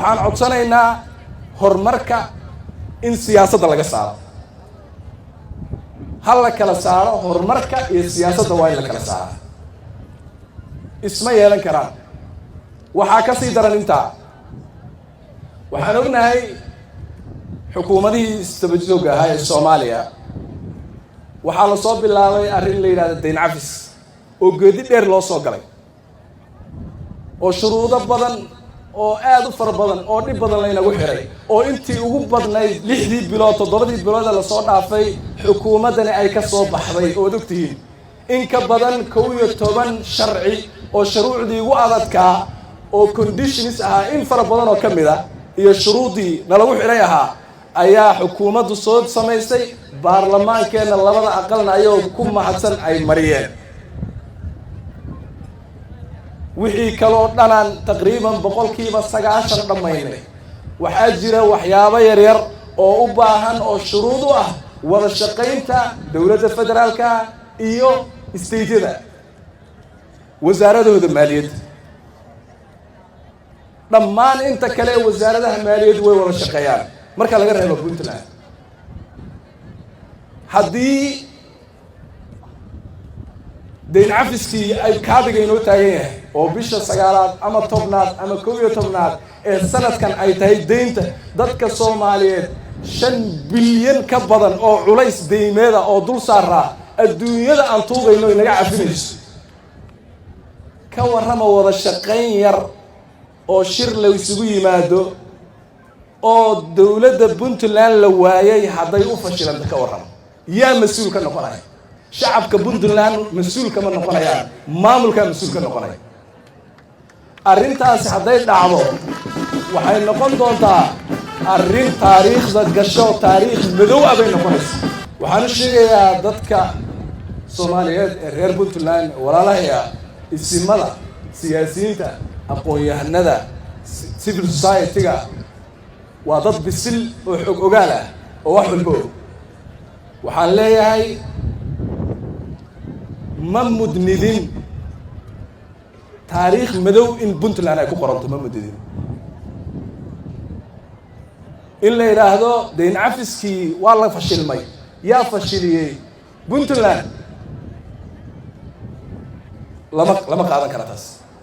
waxaan codsanaynaa horumarka in siyaasadda laga saaro hal la kala saaro horumarka iyo siyaasadda waa in la kala saaro isma yeelan karaan waxaa ka sii daran intaa waxaan ognahay xukuumadihii istabajooga ahaa ee Soomaaliya waxaa la soo bilaabay arrin la yiraahdo deyn cafis oo geedi dheer loo soo galay oo shuruudo badan oo aad u fara badan oo dhib badan laynagu xiray oo intii ugu badnayd 6 bilood 7 bilood la soo dhaafay xukuumadani ay ka soo baxday oo ogtihiin in ka badan 11 sharci oo shuruucdii ugu adadkaa oo conditions ah in fara badan oo kamid ah iyo shuruudii nalagu xiray ahaa ayaa xukuumaddu soo samaysay baarlamaankeena labada aqalna ayuu ku mahadsan ay mariyeen wixii kaloo dhanaan taqriiban 90% dhamaynay waxaa jira waxyaabo yar yar oo u baahan oo shuruud u ah wada shaqaynta dawladda federaalka iyo isteedyada wasaaradooda maaliyadda dhammaan inta kale wasaaradaha maaliyaddu way wada shaqeeyaan marka laga reebo Puntland haddii deyn cafiskii ay kaabiga inoo taagan yahay oo bisha 9aad ama 10aad ama 11aad ee sanadkan ay tahay deynta dadka Soomaaliyeed 5 bilyan ka badan oo culays deymeeda oo dul saaraa adduunyada aan tuugayno inaga cafinayso ka warrama wada shaqayn yar oo shir la isugu yimaado oo dawladda Puntland la waayay haday u fashilanta ka warrama yaa mas'uul ka noqonaya shacabka Puntland mas'uul kama noqonayaan maamulka mas'uul ka noqonaya arrintaas haday dhacdo waxay noqon doontaa arrin taariikhda gasho taariikh madow ah bay noqonaysaa waxaan sheegayaa dadka Soomaaliyeed ee reer Puntland walaalaha isimada siyaasiyiinta aqoon-yahanada civil society-ga waa dad bisil oo xog ogaal ah oo wax walba waxaan leeyahay ma mudnidin taariikh madow in Puntland ay ku qoranto ma mudnidin in la yiraahdo deyn cafiskii waa la fashilmay yaa fashiliyay Puntland lama qaadan kara taas